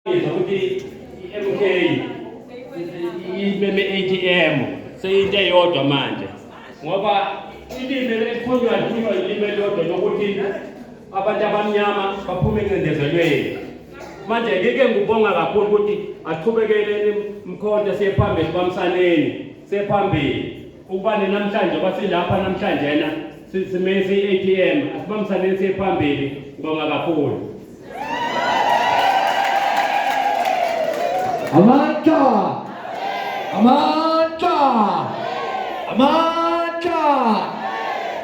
ukuthi i-MK imeme ATM seyinto eyodwa manje ngoba ilime elikhulunywa ilime elilodwa lokuthi abantu abamnyama baphume encendezelweni. Manje ngike ngibonga kakhulu ukuthi aqhubekele Mkhonto siye phambili kwamsaneni siye phambili ukuba namhlanje kwasilapha namhlanje yena simese i-ATM asibamsaneni siye phambili. Ngibonga kakhulu. Amandla, amandla, amandla.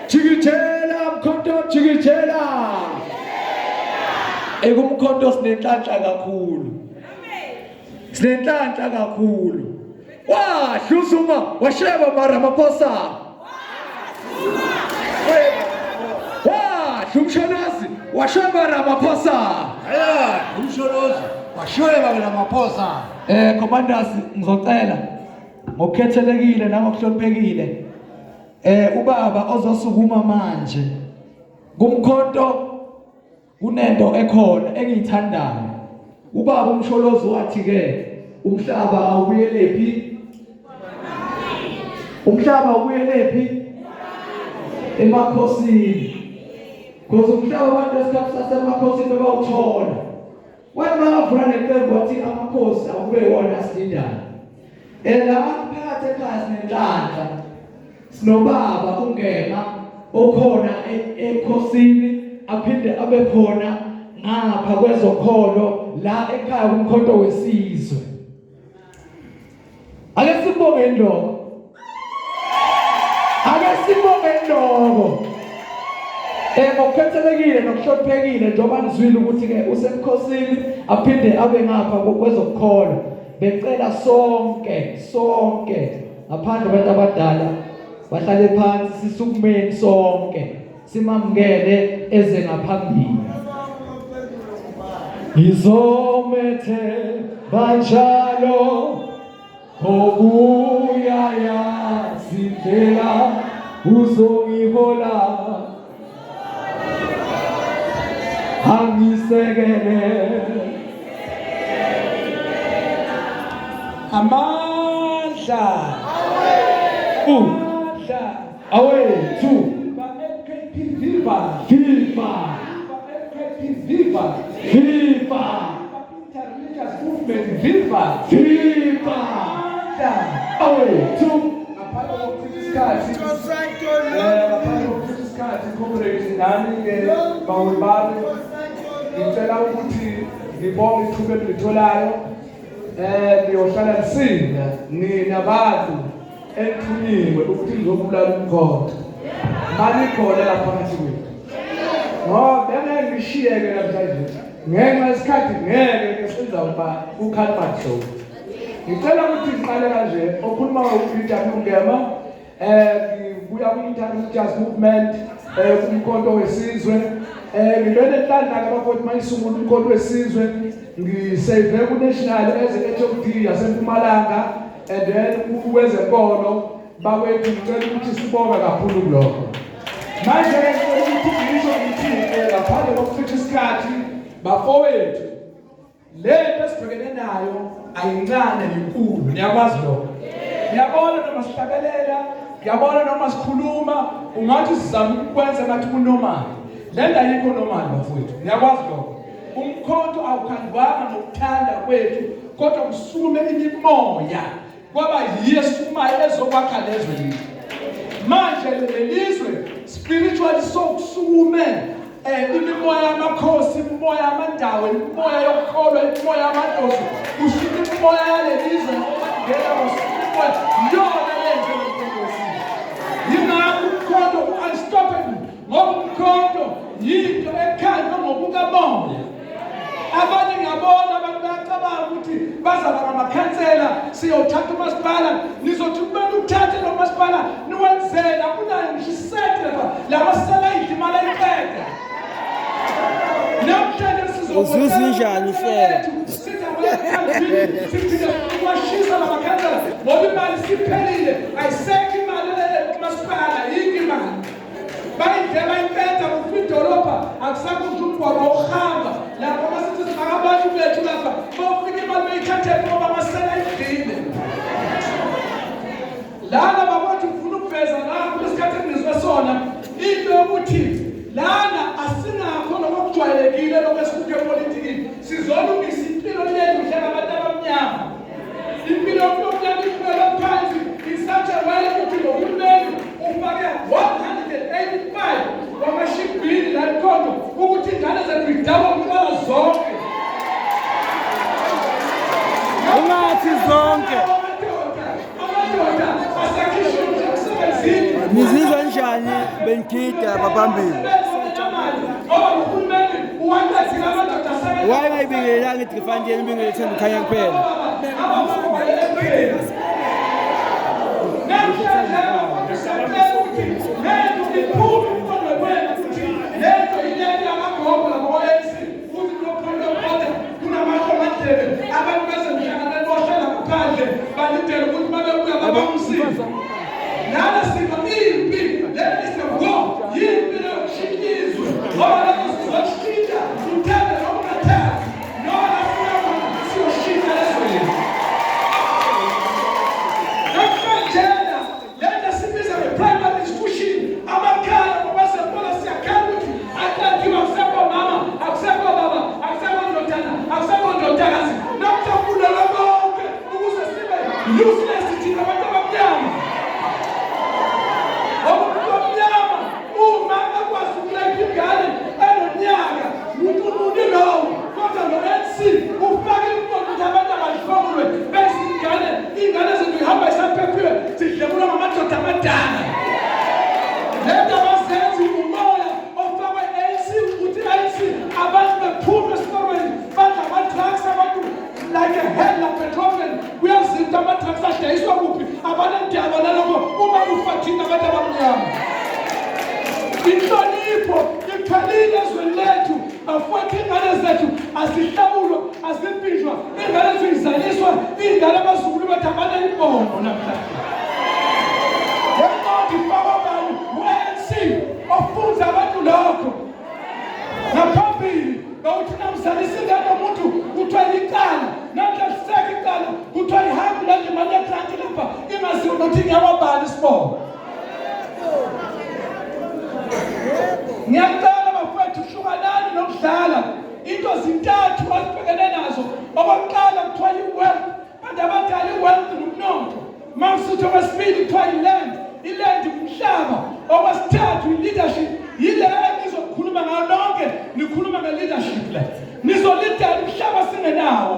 Jikijela Mkhonto, jikijela. Ekumkhonto sinenhlanhla kakhulu. Sinenhlanhla kakhulu. Wahluzuma washeba maRamaphosa. Wahlumsholozi washeba Ramaphosa. Umsholozi washeba Ramaphosa. Commanders ngizocela ngokukhethelekile nangokuhloniphekile ubaba ozosukuma manje kumkhonto kunento ekhona engiyithandayo. Ubaba uMsholozi wathi ke umhlaba awubuyelephi? Umhlaba ubuyelephi? Emakhosini. Because umhlaba abantu esikhathi sasemakhosini bawuthola. Wena mavula neqembu wathi amakhosi akube wona asidindayo. La phakathi ekhaya sinenhlanhla. Sinobaba ungema okhona ekhosini aphinde abe khona ngapha kwezokholo la ekhaya kumkhonto wesizwe. Ake sibonge indoko. Ake sibonge indoko. Ngokukhethelekile nokuhloniphekile njengoba nizwile ukuthi ke usemkhosini aphinde abe ngapha kwezokholo. Becela sonke ngaphandle kwabantu abadala bahlale phansi sisukumeni sonke simamukele eze ngaphambili. Ngizomethe banjalo obuyaya sindlela uzongihola angisekele Amandla awethu Viva viva Viva viva Interreligious movement Viva viva awethu ngaphandle kokuchitha isikhathi comrades nami ke bawubani ngicela ukuthi ngibonge ithuba elitholayo ngiyohlala nisinda ninabantu enthunyiwe ukuthi ngizobulala umkhonto mali khona lapha phakathi kwethu ngoba ngeke ngishiyeke namhlanje ngenxa yesikhathi ngeke senza ukuba uKhaliphat show. Ngicela ukuthi ngiqale kanje okhuluma ngokuphila ngema ngibuya ku-Interreligious movement kumkhonto wesizwe ngibene enhlanhla abafundi mayisungula umkhonto wesizwe ngisave ku-national HOD yaseMpumalanga and then kwezenkolo bakwethu ngicela ukuthi sibonga kakhulu kulokho. Manje ngicela ukuthi ngisho ngithi ngaphandle kokuchitha isikhathi bafowethu lento esibhekene nayo ayincane inkulu. Niyakwazi lokho? Ngiyabona noma sihlabelela, ngiyabona noma sikhuluma ungathi sizama ukwenza ngathi kunormal. Lento ayikho normal bafowethu. Niyakwazi lokho? Umkhonto awukhandwanga ngokuthanda kwethu kodwa kusukume imimoya kwaba yiyo esikumayo ezokwakha lezwe lethu. Manje lelizwe spiritually sokusukume imimoya yamakhosi, imimoya yamandawo, imimoya yokholwa, imimoya yamadlozi, kusuka imimoya yalelizwe ngena kusuka yona lento lokwenza. Yingakho umkhonto unstoppable ngoba umkhonto yinto ekhandwa ngokukamoya. Abanye ngiyabona abantu bayacabanga ukuthi bazaba ngamakhansela siyothatha umasipala nizothi kumele uthathe lo masipala niwenzela kunayo ngishisethe la masayidli imali ayiqeda. Namhlanje uzuzinjani fela siwashisa la makhansela ngoba imali siphelile ayisekho imali kumasipala yini imali bayidlela impela kufidolopha akusakho umgwaqo ohamba lapho masithi abantu bethu lapha United ngoba masela idile. Lana babathi ufuna ukuveza la kulesikhathi engizwe sona into yokuthi lana asinakho lokujwayelekile lokwesikhuke epolitikini. Sizolungisa impilo yethu njengabantu abamnyama. Impilo yomnyama iphela phansi in such a way ukuthilohulumeni ufake 185 wamashibhini la khona ukuthi ingane zethu idaba umqala zonke. Ungathi zonke. Nizizwa njani benigida baphambili? Why ngayibingelanga ithi kufanele ibingele ithanda ukhanya kuphela? Ngiyacela bafowethu hlukanani nokudlala into zintathu asibhekene nazo. Okokuqala kuthiwa i-wealth, abantu abadala i-wealth nomnotho. Mawusithi okwesibili kuthiwa i-land, i-land umhlaba. Okwesithathu i-leadership, yile engizokhuluma ngayo lonke, nikhuluma nge-leadership le. Nizolida umhlaba singenawo.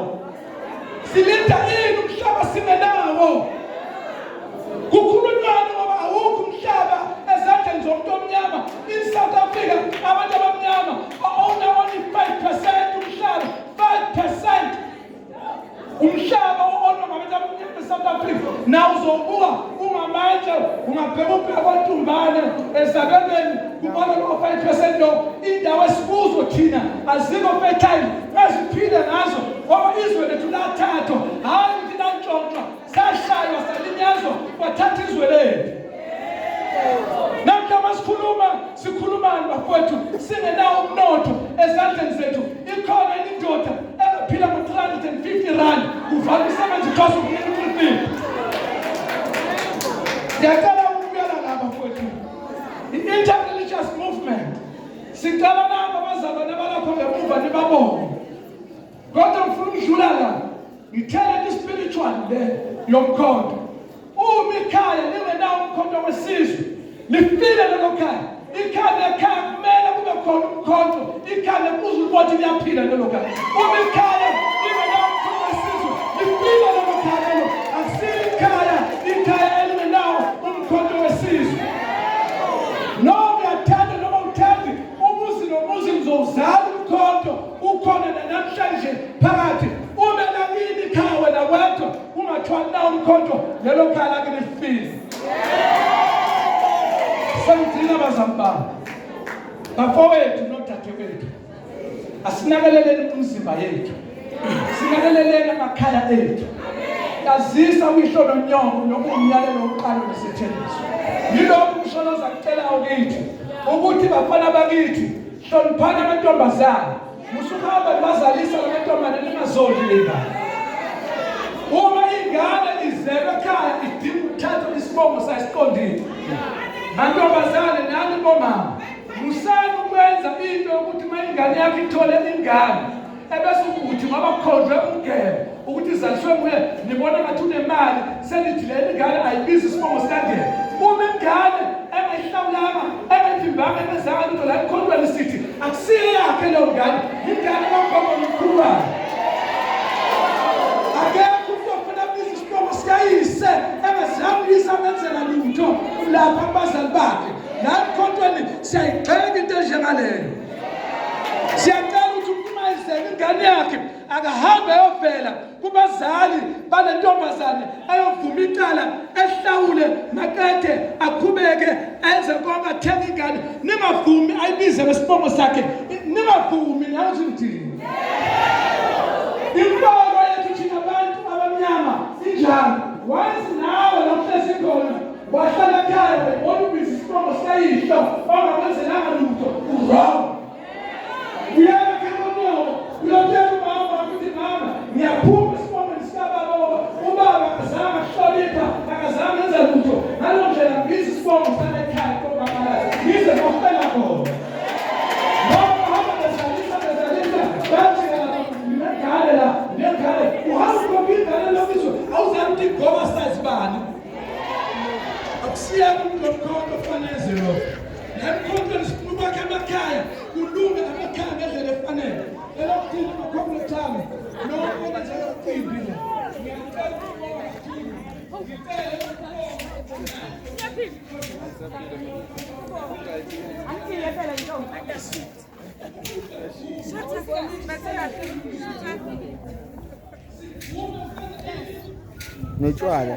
Silida ini umhlaba singenawo? Kukhulunywana ngoba awukho umhlaba ezandleni zomuntu omnyama. In South Africa abantu abamnyama owner only 5% umhlaba. 5% umhlaba owner ngabantu abamnyama eSouth Africa. Na uzobuka ungamanje ungabheka ubheka kwantumbane ezabelweni kubona lo 5% lo indawo esibuzo thina azikho fertile eziphile ngazo ngoba izwe lethu lathathwa hayi ukuthi lantshontshwa sashaywa salinyazwa kwathatha izwe lethu. Namhla sikhulumani bafowethu singenawo umnotho ezandleni zethu. Ikhona indoda engaphila ngo-350 rand kuvala isebenzi because of little thing. Ngiyacela ukubuyela ngapha bafowethu. I-interreligious movement sicela nabo abazalwane abalapha ngemuva nibabone. Kodwa ngifuna ukudlula la ngithela i-spiritual le yomkhonto. Uma ikhaya lingenawo umkhonto wesizwe lifile lelo khaya. Ikhaya lekhaya kumele kube khona umkhonto. Ikhaya kuze ukuthi liyaphila lelo khaya. Uma ikhaya lingenawo umkhonto wesizwe lifile lelo khaya lelo. Akusile ikhaya elingenawo umkhonto wesizwe. Noma uyathanda noma uthandi umuzi nomuzi ngizowuzala umkhonto ukhona namhlanje phakathi. Uma nakini ikhaya wena wedwa ungathwali nawo umkhonto lelo khaya lake lifile. Sangithina bazambana bafowethu nodadewethu asinakeleleni umzimba yethu, sinakeleleni amakhaya ethu. Yazisa uyihlo nonyoko nokumyalelo oqala nesethembiso. Yilokho umsholoza kucelayo kithi ukuthi bafana bakithi hloniphani amantombazana. Musuhamba bazalisa lamantombazane ningazodli lengane. isibongo sayisiqondile. Mantombazane nani bomama, musani ukwenza into yokuthi uma ingane yakho ithole ingane ebese ukuthi ngoba kukhonjwe umgebe ukuthi izalishwe nguye nibona ngathi unemali senithi le ingane ayibizi isibongo sikangebe. Uma ingane engayihlawulanga engayiphimbanga emezanga into la ikhondweni sithi akusiyo yakhe leyo ngane, ingane kagogo nomkhulu wayo. Akekho umuntu ofuna biza isibongo sikayise engazamuyisa amenzela lutho lapha abazali bakhe. La ikhondweni siyayigxeka into enjengaleyo. Siyacela ukuthi umuntu uma ezele ingane yakhe akahambe ayovela kubazali bale ntombazane ayovuma icala ehlawule makethe aqhubeke enze konke athenga ingane. Ningavumi ayibize ngesibongo sakhe, ningavumi nayo zindini. Impolo yethu thina abantu abamnyama injani? Wazi nawe namhlanje khona wahlala ekhaya wayibona ubiza isibongo sikayihlo ongakwenzelanga lutho wrong. Uyaba kemono uyotela umama ukuthi mama ngiyaphuma isibongo sikababa ubaba akazange ahlonipha akazange enza lutho ngalo ndlela ngibiza isibongo salekhaya kobaba ngize ngokuphela khona. Akusiya umuntu omkhonto ofanele lo. La mkhonto lisiphuka emakhaya kulunga amakhaya ngendlela efanele. Elokuthini amakhonto ethami lokho kwenzeka kuqimbi la. Notshwala.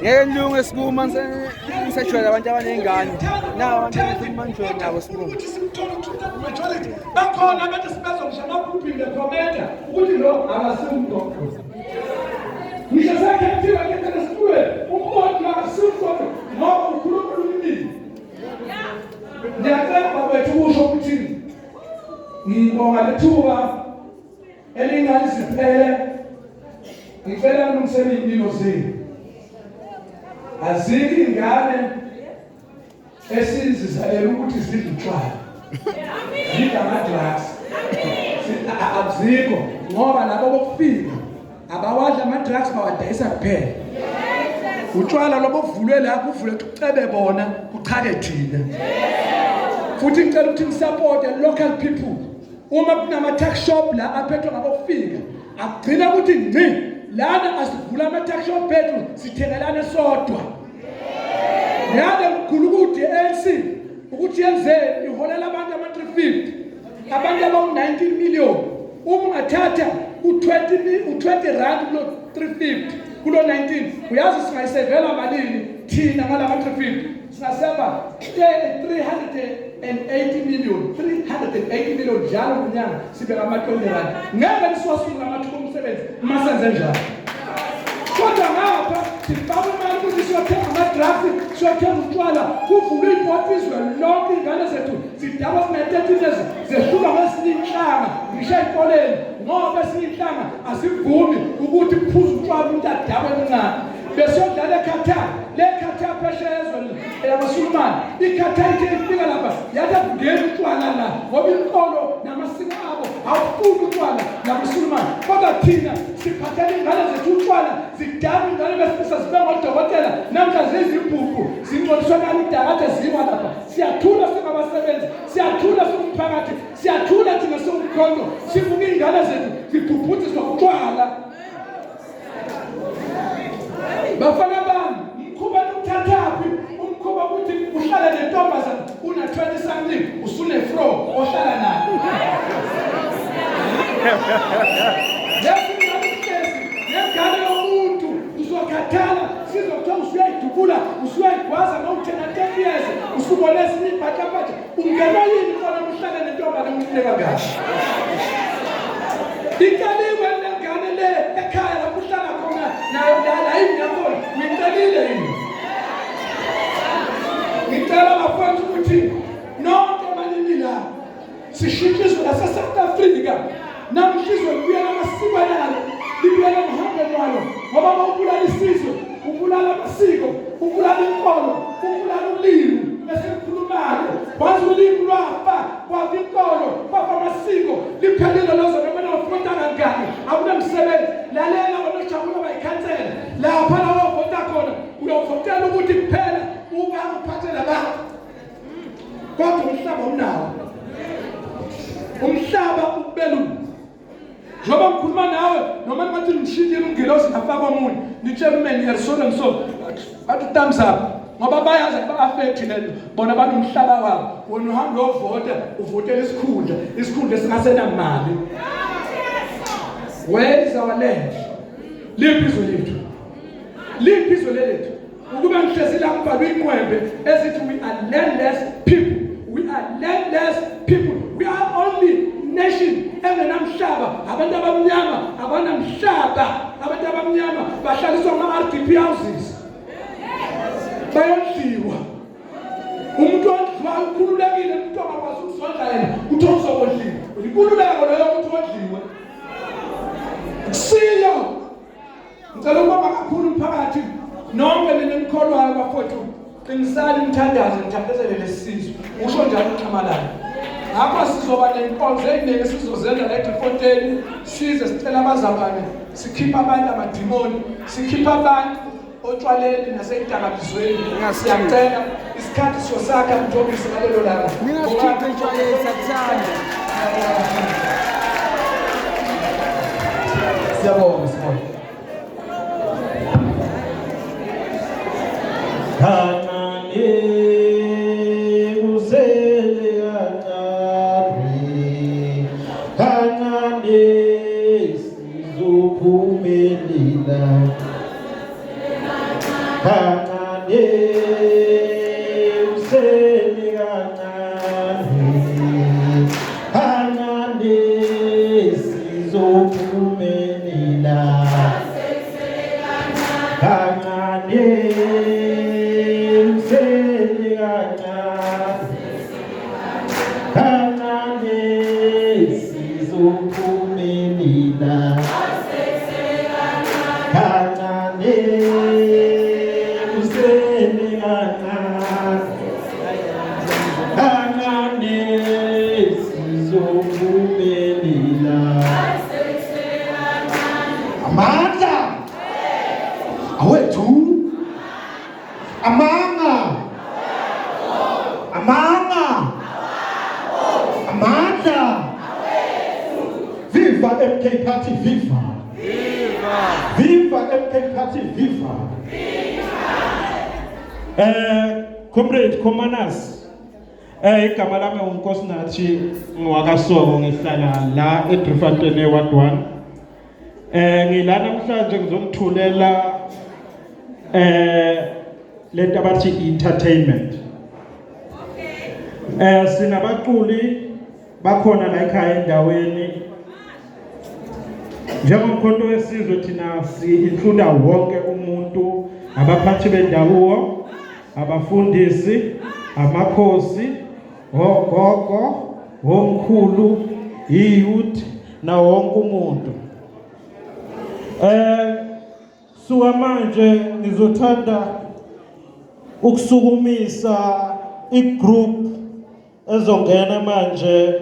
Ngeke nilunge sikuma ngisajwayela abantu abanengane. Nawo abantu abakhuluma njalo nabo sikuma. Bakhona abantu sibazongisha amaphuphinge komenda ukuthi lo akasimgogo. Ngisho sakhe kuthiwa ke nesikuwe umuntu akasimgogo ngoba ukhuluma ulimi. Ngiyacela babethu kusho ukuthi ngibonga lethuba elingaliziphele. Ngicela nilungisele impilo zenu. Azikho ingane esinzizalela ukuthi zidle utshwala. Zidla ama-drugs. Azikho ngoba labo bokufika abawadla ama-drugs bawadayisa kuphela. Utshwala lobo buvulwe la kuvule kucebe bona kuchake thina. Futhi ngicela ukuthi nisupport local people. Uma kunama-tuck shop la aphethwe ngabokufika akugcina ukuthi ngci lana asivula ama-tuck shop bethu sithengelane sodwa. Yade mkhulukude ANC ukuthi yenzeni iholela abantu ama-350 abantu abawu-19 million. Uma ungathatha u-20 rand kulo 350 kulo 19 uyazi singayisevela malini thina ngalama 350 singaseva 380 million njalo kunyanga sibeka ama-20 rand. Ngeke nisiwasungula amathuba omsebenzi masenze njalo. Kodwa ngapha sifaka imali ukuthi siyothenga ama-drugs, siyothenga utshwala, kuvulwe ibhodi izwe lonke ingane zethu zidaba zine-13 zehluka kwesinye inhlanga ngisho ey'koleni ngoba esinye inhlanga asivumi ukuthi kuphuze utshwala umuntu adabe emncane. Besiyodlala eKhathar, le Khathar phesheya ezweni yamaSulumane. IKhathar ithe ifika lapha yathi akungeni utshwala la ngoba inkolo namasiko abo awufuni utshwala namaSulumane. Kodwa thina siphathela ingane zethu utshwala zidaba ingane besifisa zibe ngodokotela namhla zizimpuphu zingcoliswa kalidakade ziwa lapha. Siyathula singabasebenzi, siyathula singumphakathi, siyathula thina singumkhonto sivuka iy'ngane zethu zibhubhuthizwa utshwala. Bafana bami, umkhuba ukuthathaphi? Umkhuba ukuthi uhlala nentombazane una 20 something usune-fro ohlala nayo. Ngengane yomuntu uzokhathala sizokuthiwa usuyayidubula usubone sinibhathaphatha ungena yini khona uhlala nentombazane umhleka kahle ikaliwe lengane le ekhaya lapho uhlala khona nayo la ingakhona uyicalile yini ngicela bafowethu ukuthi nonke manini la sishintshizwe lase South Africa namhlizwe kubuya amasiko yalo libuya ngohambo lwalo ngoba mawubulala isizwe ubulala amasiko ubulala inkolo ubulala ulimi bese kukhulumayo wazi ulimi lwafa kwafa inkolo kwafa amasiko liphelile lozo noma ufunda kangani akunamsebenzi lalela onojabula bayikhansela lapha la uvota khona uyovotela ukuthi kuphela uba uphathela abantu kodwa umhlaba unawo umhlaba ubelu njoba ngikhuluma nawe noma ngathi ngishintshile ungilosi ngafaka omunye nitshela ume ngiyarisona ngiso bathi thumbs up ngoba bayazi ba-affect lento bona banomhlaba wabo wena uhambe uyovota uvotela isikhundla esingasenamali where is our land liphi izwe lethu ukuba ngihlezi la kubhalwe inqwembe ezithi we are landless people we are only nation engenamhlaba abantu abamnyama abanamhlaba abantu abamnyama bahlaliswa ama-RDP houses bayondliwa umuntu ondliwayo ukhululekile umuntu ongakwazi ukuzondla yena uthi uzokondliwa ikululeko leyo ukuthi ondliwe siyo ngicela ukubonga kakhulu umphakathi nonke ninemkholwayo bafowethu qinisani nithandazele lesizwe usho njalo uXhamalala ngapha sizoba nenkonzo eziningi sizozenza la eDriefontein size sicela abazalwane sikhipha abantu amadimoni sikhipha abantu otshwaleni naseyidakabizweni siyacela isikhathi sosakha mthobisi ngalelo langa ningakhipha etshwaleni sakuthanda siyabonga sibonga Comrade Komanas igama lami uNkosinathi ngwakaSoko ngihlala la eDriefontein Ward 1 ngila namhlanje ngizongithulela lento abathi entertainment sinabaculi bakhona la ekhaya endaweni njengomkhonto wesizwe thina si-include wonke umuntu abaphathi bendabuko abafundisi amakhosi ogogo omkhulu iyouth na wonke umuntu suka manje ngizothanda ukusukumisa igroup ezongena manje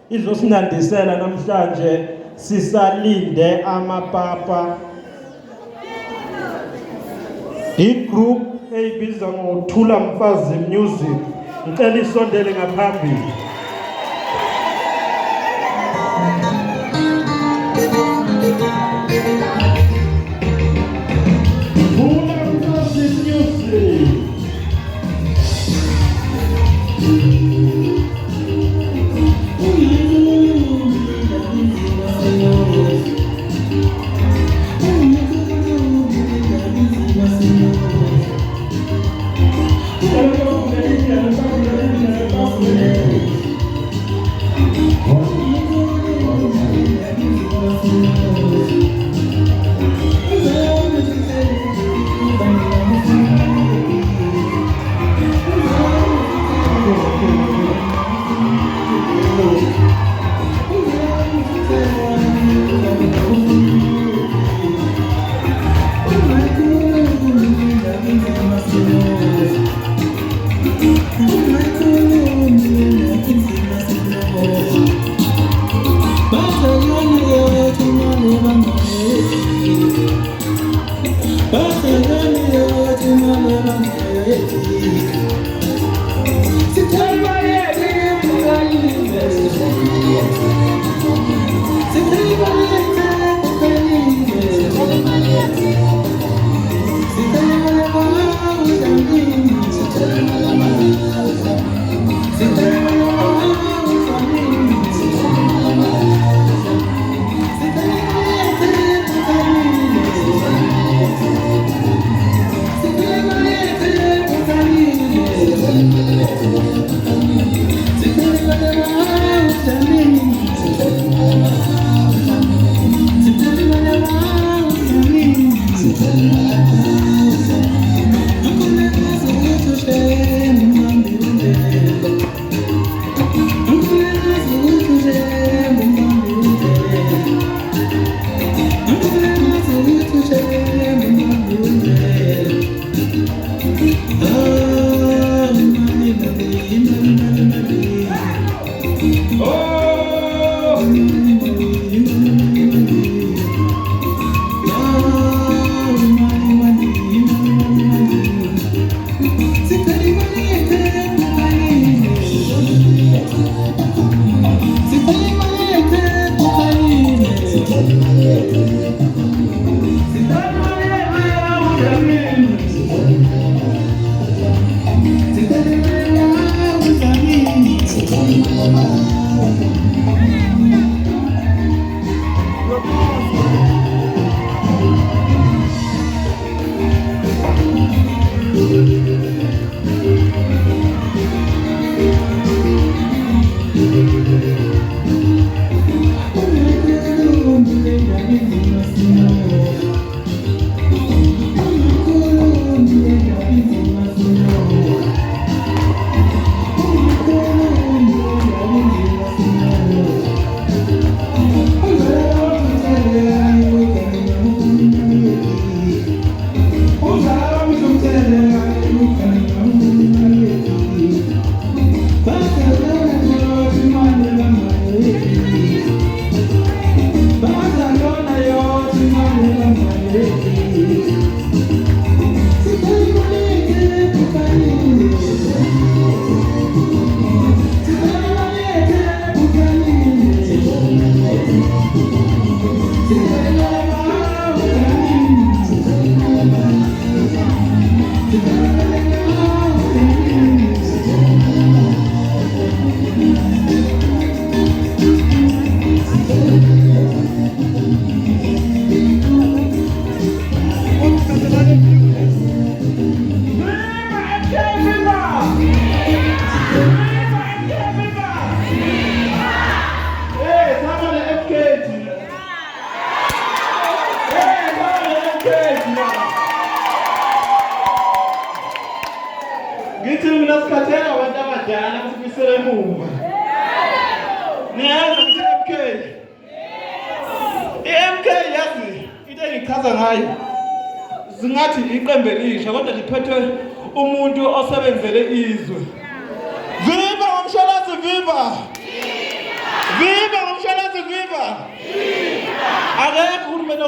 izosinandisela namhlanje sisalinde amapapa igroup eyibiza ngoThula Mfazi Music ngicela isondele ngaphambili Thula Mfazi Music Thank you. Zingathi iqembe elisha kodwa liphethwe umuntu osebenzele izwe. Viva umshwalense viva! Viva umshwalense viva! Akekho uhulumeni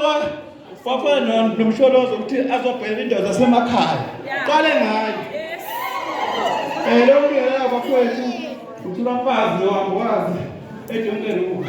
wafana nomshwalense ukuthi azobheka indawo zasemakhaya. Qale ngayo. Lokhu yena abafowethu uthula mfazi wakwazi eJongeni u.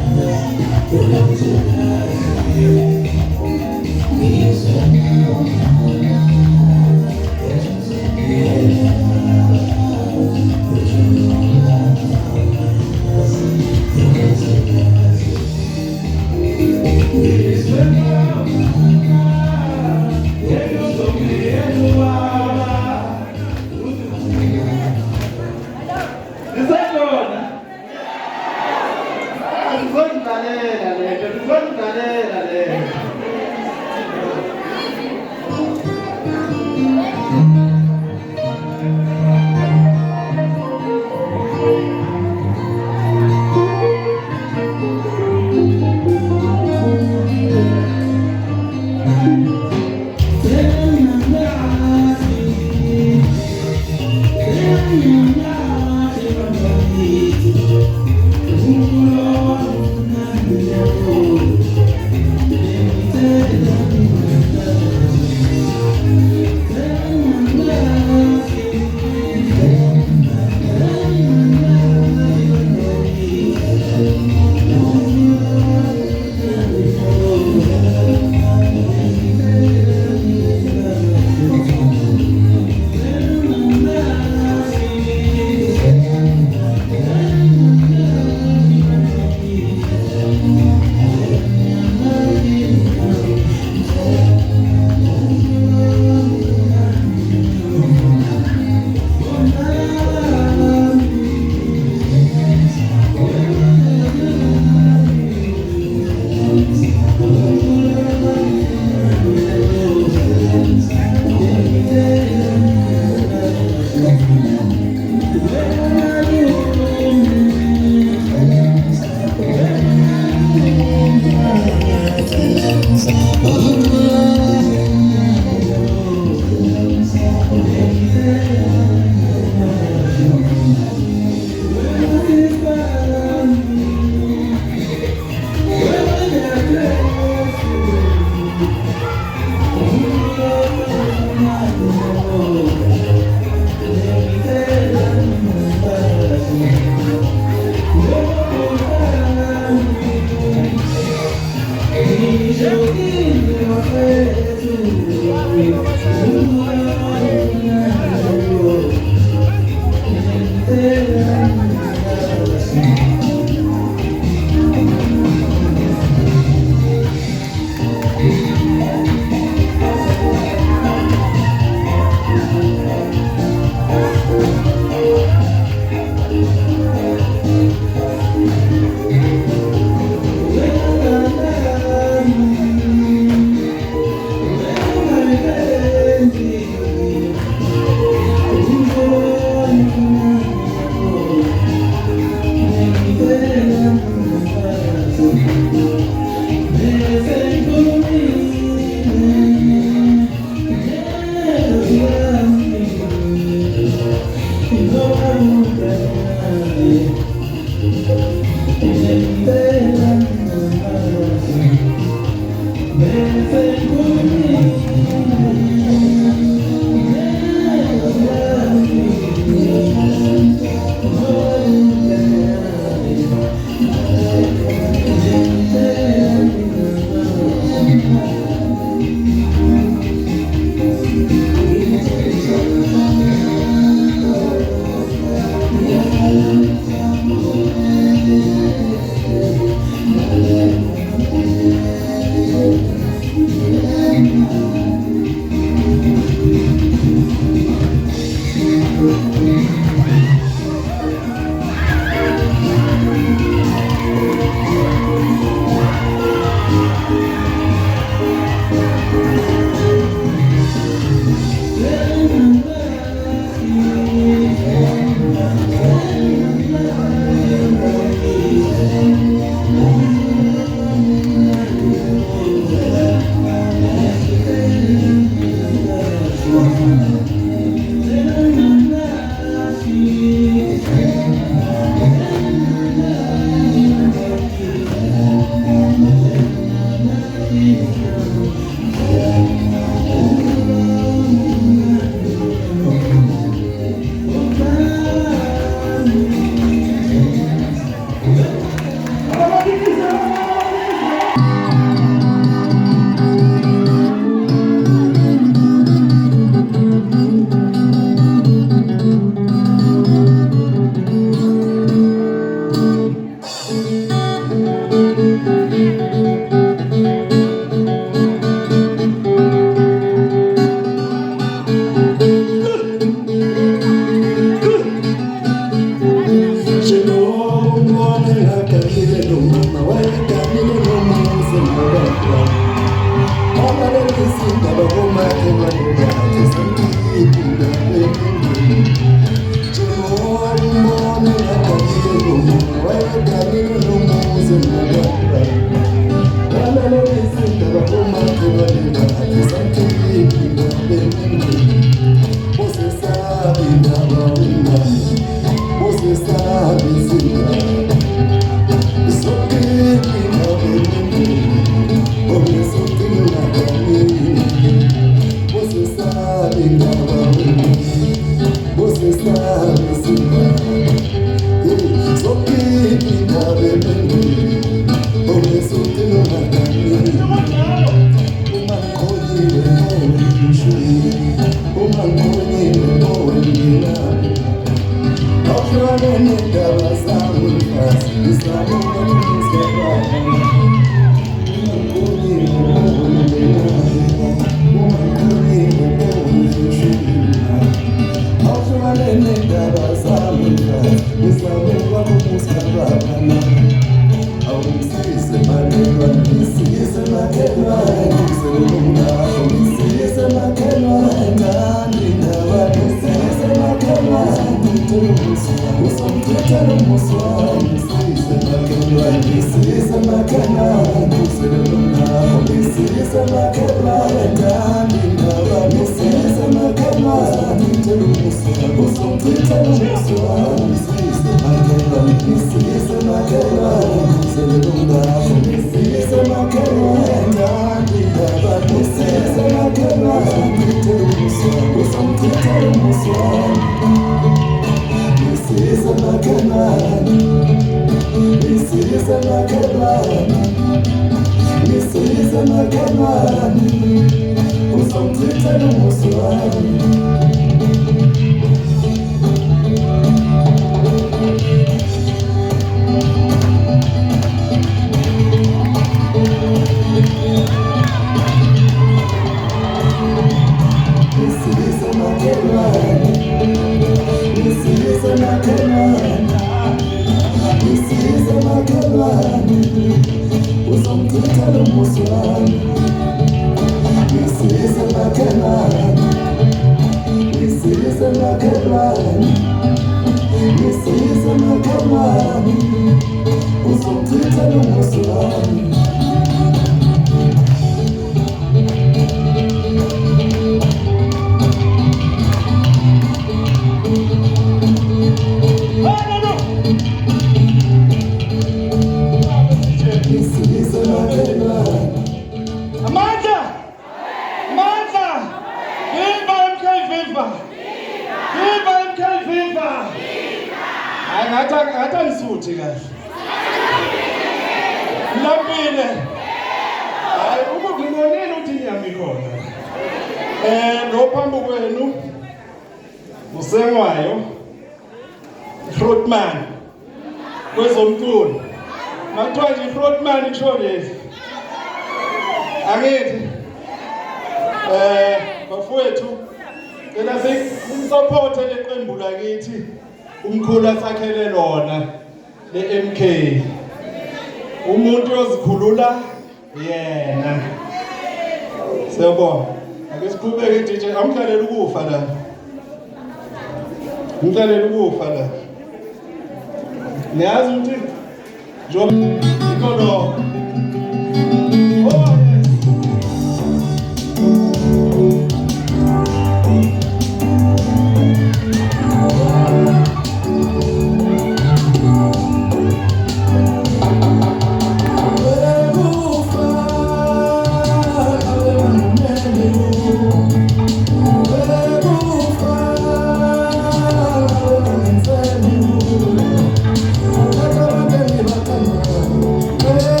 Hey!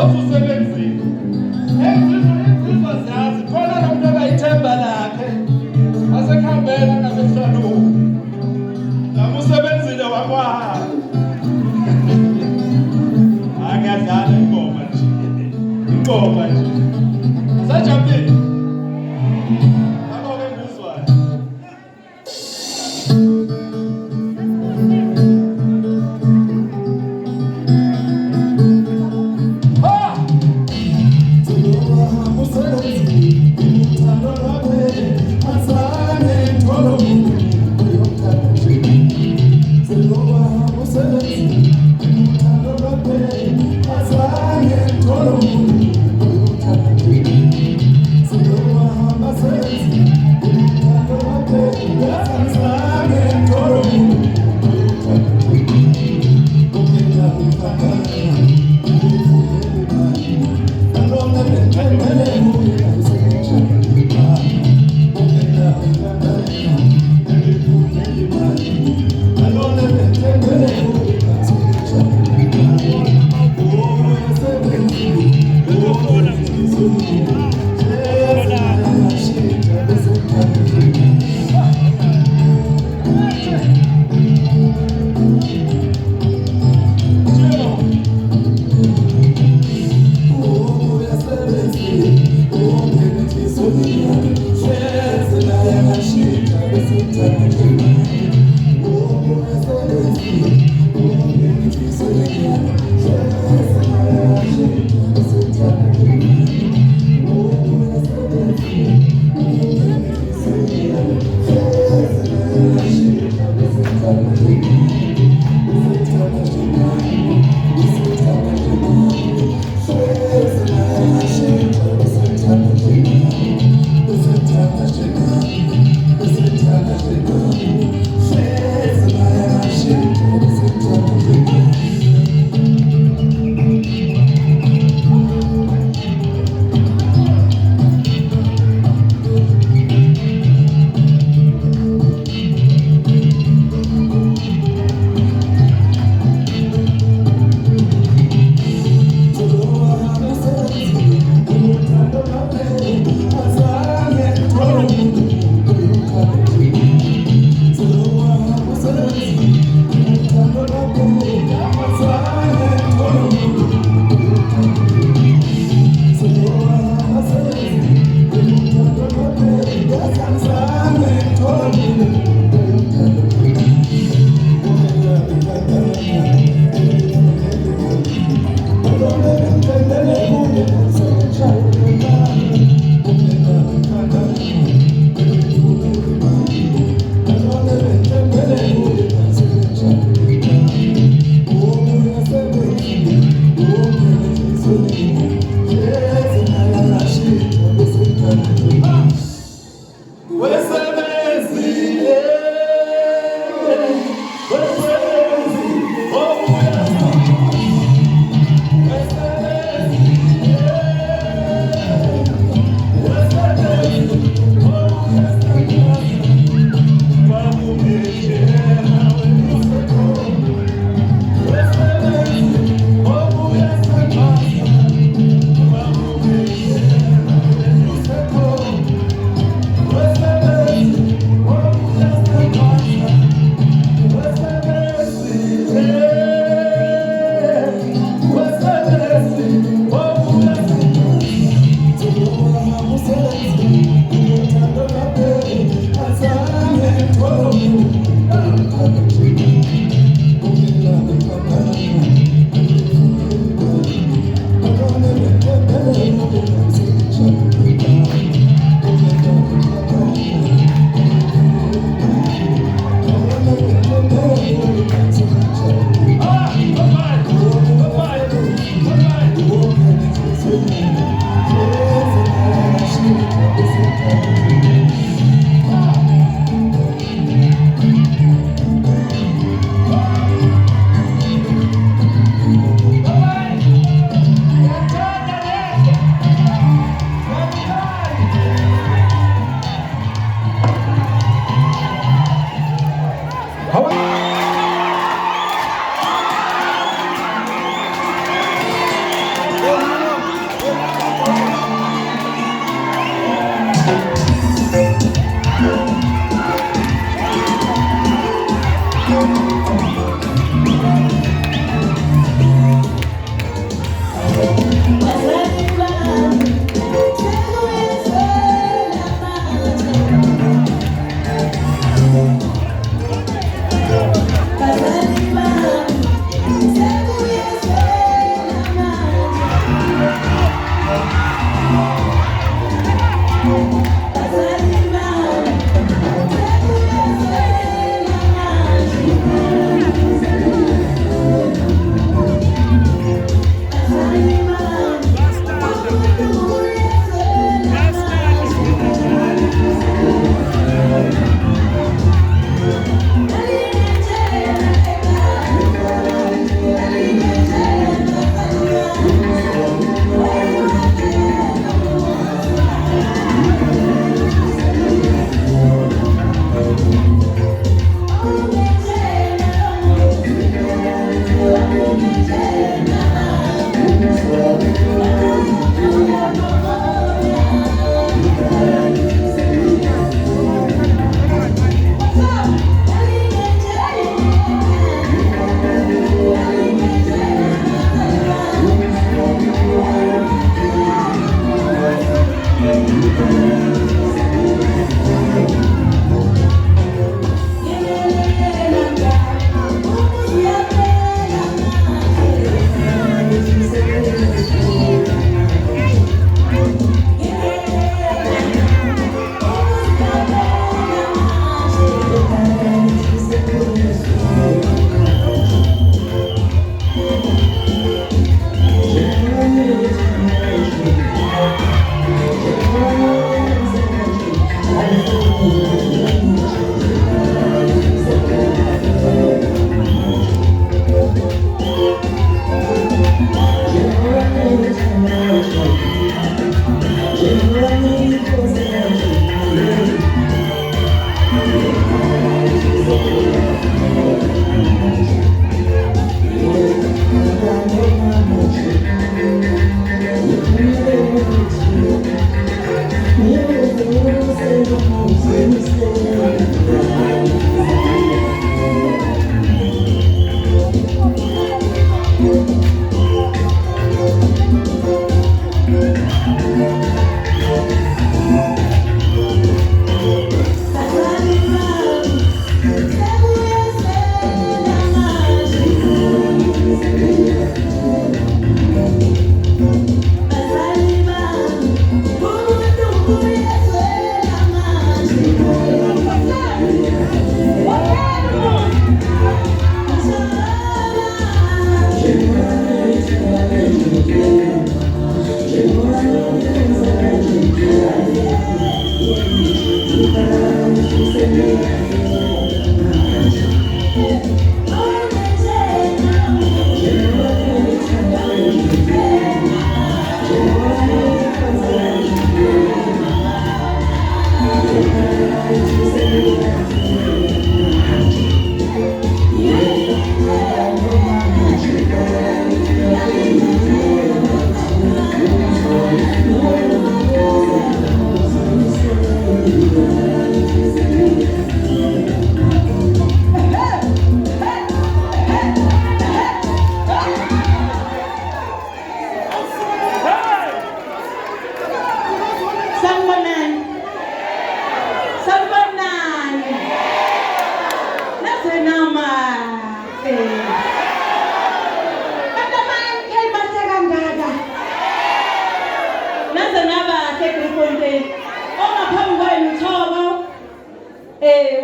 Osusebenzile. Insizwa ziyazi khona nomuntu abayithemba lakhe. Asekhambela nabehlanu. Namusebenzile wakwahamba. Akadlala ingoma nje. Ingoma nje. Sajabulile. Baba ngizwa.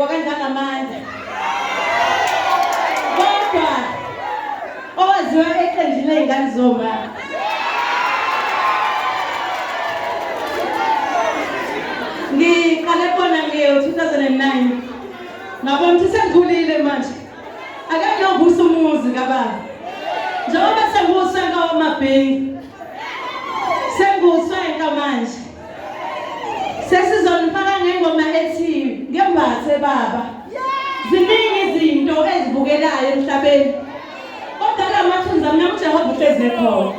wakandlanga amandla kodwa owaziwa eqenjini ley'ngane zoma ngiqale khona nge-2009 ngabona ukuthi sengikhulile manje ake ngiyovusa umuzi kababa njengoba senguswenka wamabhengi senguswenka manje sesizonifaka ngengoma ethi ngembathe baba ziningi izinto ezibukelayo emhlabeni kodwa la mathunzi amnyama uJehova uhlezi ekhona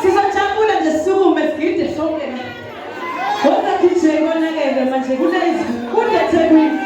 sizojabula nje sisukume sigide sonke kodwa DJ konakele manje kulezi kuneThekwini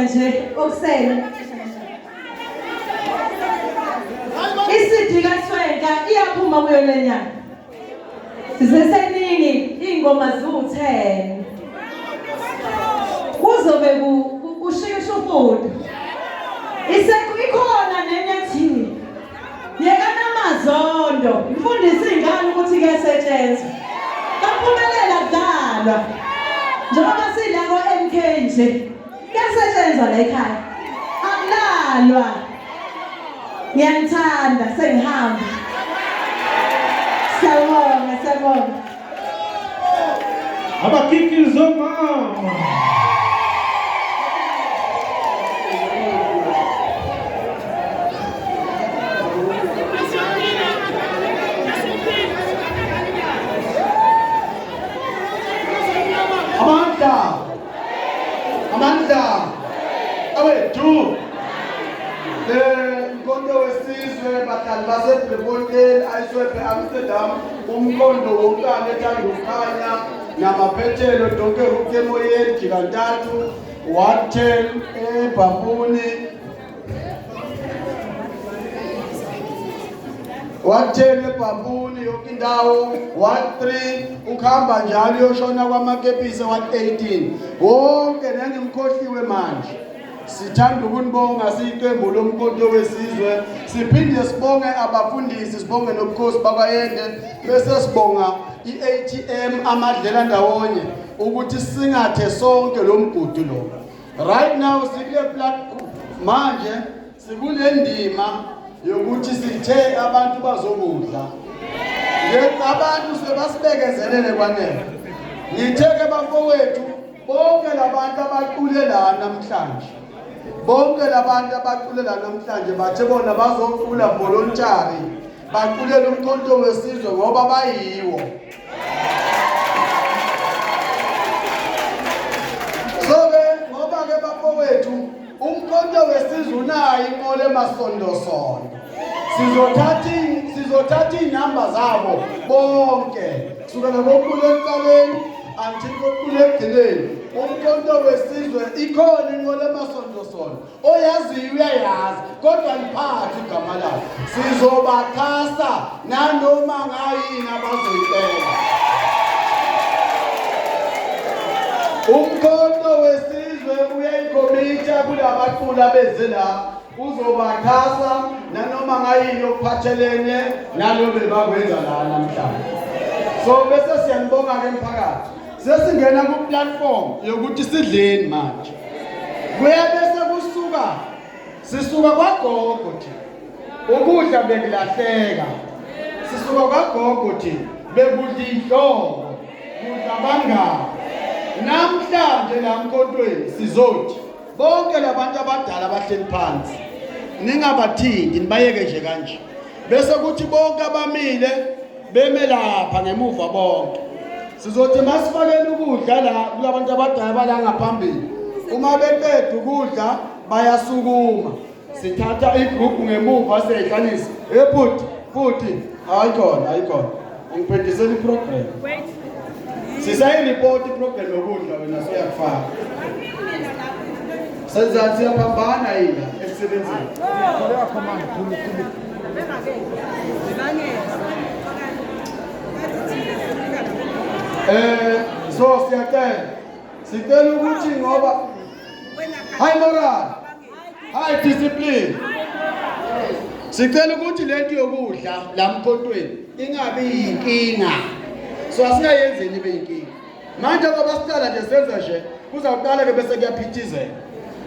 nje okusele. Isithi kaSwenka iyaphuma kuyo lenyanga. Siseseningi ingoma ziwu10. Kuzobe kushikisha ufudo. Ikhona nenyathini. Yeka namazondo. Mfundisi ingane ukuthi kuyasetshenzwa. Kaphumelela kudala. Njengoba sila ko-MK nje. Kuyasetshenzwa la ekhaya. Akulalwa. Ngiyanithanda sengihamba. Siyabonga. Abakiki zomama. Amanda. Awethu. Umkondo wesizwe bahlali baseBreefontein ayiswephe Amsterdam umkondo wonkana ethanda ukukhanya namaphethelo donke ruke emoyeni jikantathu Ward10 eBhambuni Ward10 eBhambuni yonke indawo Ward3 ukuhamba njalo yoshona kwamakepisi Ward18 wonke nengimkhohliwe manje. Sithanda ukunibonga siyiqembu lomkhonto wesizwe siphinde sibonge abafundisi sibonge nobukhosi bakwaYende bese sibonga iATM amadlela ndawonye ukuthi singathe sonke lo mgudu lo. Right now sikule platform manje sikule ndima yokuthi sithe abantu bazokudla. Abantu sebasibekezelele kwanele. Ngitheke bafowethu bonke labantu abaqule la namhlanje. Bonke labantu abaculela namhlanje bathe bona bazofuna voluntary baculela umkhonto wesizwe ngoba bayiwo. So-ke ngoba-ke bafowethu umkhonto wesizwe unayo inqola emasondosondo. Sizothatha inamba zabo bonke kusukela kokukhulu ekuqaleni until kokukhulu ekugcineni. Umkhonto wesizwe ikhona inqola emasondosondo oyaziyo uyayazi kodwa liphathi igama lakhe. Sizobaxhasa nanoma ngayini abazoyibeka. Umkhonto wesizwe uyayikomita kulabaqulu abeze la uzobaxhasa nanoma ngayini okuphathelene nalobe bakwenza la namhlanje. So bese siyanibonga ke mphakathi. Sesingena ku platform yokuthi sidleni manje. Kuyabese sisuka kwagogo thi. Ukudla bekulahleka. Sisuka kwagogo thi bekudla inhloko. Kudla bangaka. Namhlanje la mkhontweni sizothi bonke labantu abadala abahleli phansi ningabathinti nibayeke nje kanje. Bese kuthi bonke abamile beme lapha ngemuva bonke. Sizothi masifakele ukudla la kulabantu abadala bala ngaphambili. Uma beqeda ukudla bayasukuma. Sithatha igroup ngemuva seyihlanisa. Futhi ayikhona. Ngiphendisela iprogram. Sisayireport iprogram yokudla wena siyakufaka. Siyaphambana yini emsebenzini. So sicela ukuthi ngoba high moral, high discipline. Sicela ukuthi lento yokudla la mkhontweni ingabe yinkinga. So asingayenzeni ibe yinkinga. Manje ngoba sicala nje senze nje kuzawuqala ke bese kuyaphithizela.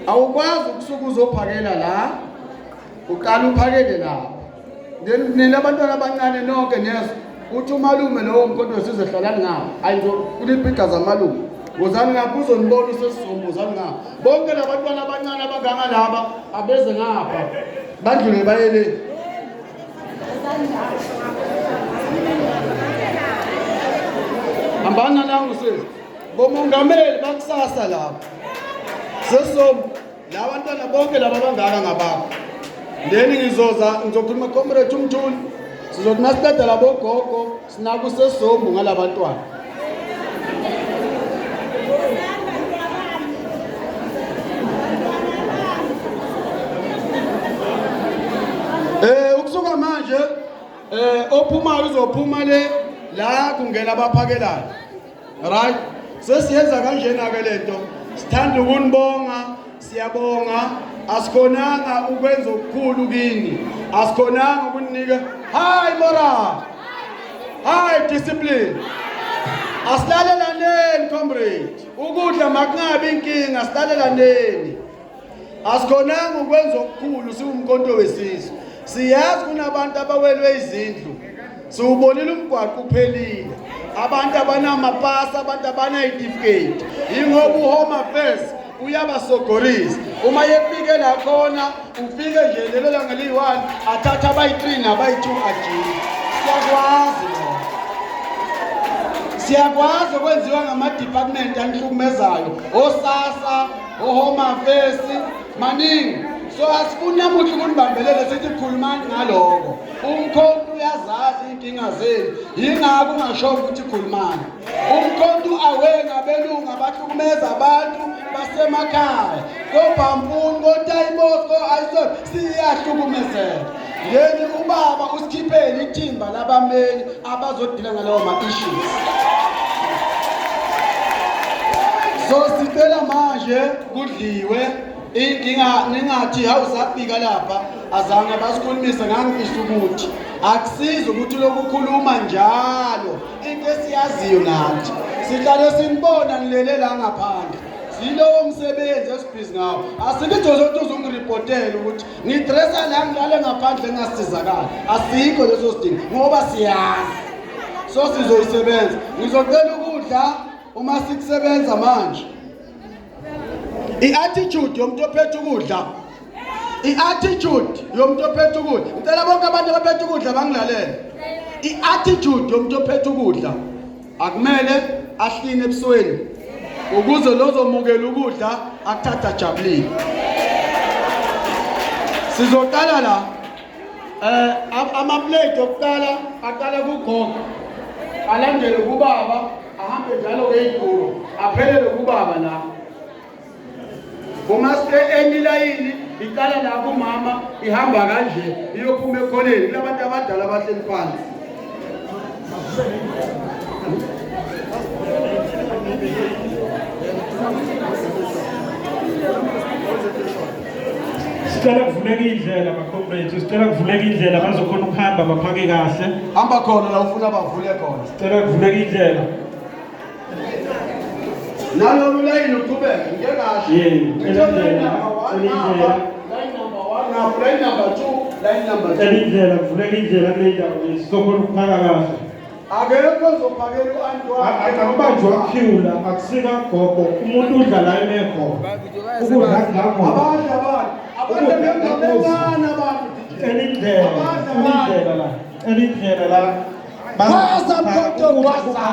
Awukwazi ukusuka uzophakela la. Uqala uphakele la. Nina abantwana abancane nonke neso uthi umalume lowo mkhonto wesizwe hlalani ngawo. Ayizo kuliphica zamalume. Wozani ngapha uzonibona usesizombuzani ngapha. Bonke labantwana abancane abanganga laba abeze ngapha. Bandlule bayele. Hambana la usisi. Bomongameli bakusasa lapha. Labantwana bonke laba abangaka ngabakho. Ndeni ngizokhuluma comrade uMthuli. Sizothi masiqeda labo gogo sinako sesombu ngalabantwana. ophumayo uzophuma le la kungena abaphakelayo. Right? Sesiyenza kanjena ke lento. Sithanda ukunibonga, siyabonga. Asikhonanga ukwenza okukhulu kini. Asikhonanga ukunika high moral. High discipline. Asilalelaneni comrade. Ukudla makungabi inkinga, asilalelaneni. Asikhonanga ukwenza okukhulu siwumkhonto wesizwe. Siyazi kunabantu abawelwe izindlu. Siwubonile umgwaqo uphelile. Abantu abanamapasi, abantu abanezitifiketi. Ingoba uHome Affairs uyabasogorisa. Uma yefike la khona, ufike nje lelo langa liyi-1, athatha abayi-3 nabayi-2 ajike. Siyakwazi lo. Siyakwazi okwenziwa ngama-department anihlukumezayo. OSASSA, oHome Affairs, maningi. So asifuni namuhla ukunibambelela sithi khulumani ngaloko. Umkhonto uyazazi inkinga zenu. Yingakho ungasho ukuthi khulumani. Umkhonto awe ngabelungu abahlukumeza abantu basemakhaya. KoBhampuni, koTaibos, koAyison siyahlukumezeka. Yeni ubaba usikhiphele ithimba labameli abazodila ngalawo ma-issues. So sicela manje kudliwe. Inkinga ningathi awusafika lapha azange basikhulumisa ngangifisa ukuthi akusizi ukuthi lokukhuluma njalo into esiyaziyo nathi sihlale sinibona nilele la ngaphandle silowo msebenzi esibhizi ngawo asikho zonke uzongirepotela ukuthi ngidressa la ngilale ngaphandle ngasizakala asikho leso sidingo ngoba siyazi so sizoyisebenza ngizocela ukudla uma sikusebenza manje I-attitude yomuntu ophethe ukudla. I-attitude yomuntu ophethe ukudla. Ngicela bonke abantu abaphethe ukudla bangilalele. I-attitude yomuntu ophethe ukudla akumele ahline ebusweni. Ukuze lozomukela ukudla akuthatha jabulile. Sizoqala la. Ama-plate okuqala aqala kugogo. Alandele kubaba, ahambe njalo ngey'dulo. Aphelele kubaba la. Uma enilayini iqala la kumama ihamba kanje iyophuma ekhoneni kulabantu abadala abahleli phansi. Sicela kuvuleka indlela ma-comrades, sicela kuvuleka indlela bazokhona ukuhamba baphake kahle. Hamba khona la ufuna bavule khona. Sicela kuvuleka indlela. Nalo ulayini uqhubeke ngeke kahle. Line number 2, line number 3. Indlela kuvuleka indlela kule ndawo sizokhona ukuphaka kahle. Akekho ozophakela u-anti wakhe. Akubanjwa queue la akusika gogo umuntu udla la emekho. Ukudla ngakho. Abantu bengabengana abantu. Elindlela la. Waza mkhonto waza.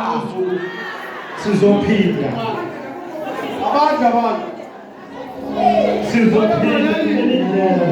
Sizophinda. Abantu. Sizophinda elindlela.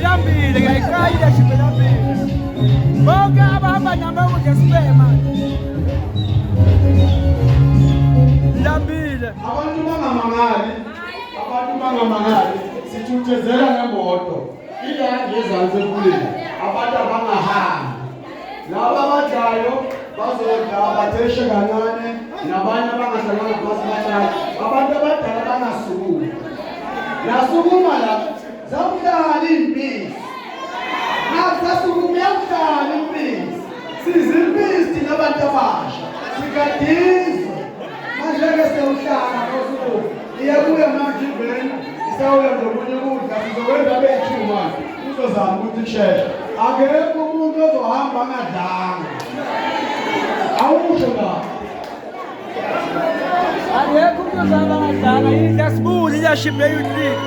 lambile ngiyayikaya leadership lambile bonke abahamba nami ukudla sibema lambile abantu bangamangali sithuthezela ngemoto ila ngezansi empuleni abantu abangahambi laba abadlayo bazodla batheshe kancane nabanye abangahlangana phasi bathathe abantu abadala bangasukumi nasukuma lapho zawudlala impisi nasasukuma yakudlala impisi sizimpisi thina abantu abasha sikadizwe manje-ke sewuhlala kosuku iyabuya manje iveni isawuya ndokunye ukudla sizokwenza beyithuma uzozama ukuthi kusheshe akekho umuntu ozohamba angadlanga awusho lapho akekho umuntu ozahamba angadlanga yidlasibuli leadership ye-youth league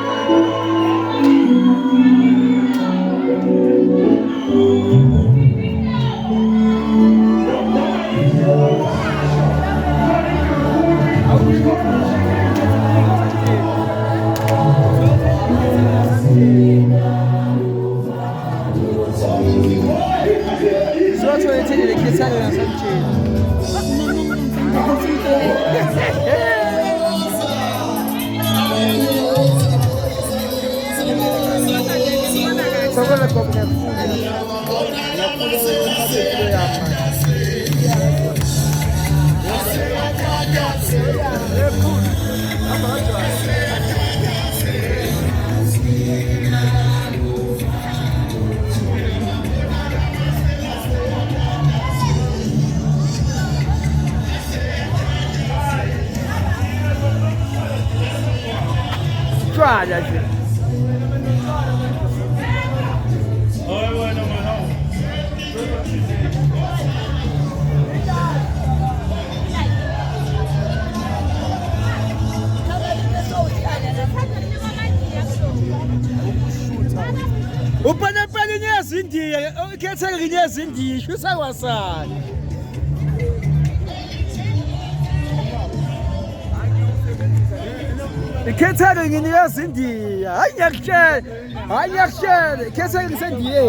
Upanapani nyezindiye, ukhetheke nyezindiye, shusa kwasana. Ikhetheke nyezindiye, hayi ngiyakushela, ikhetheke ngisendiye.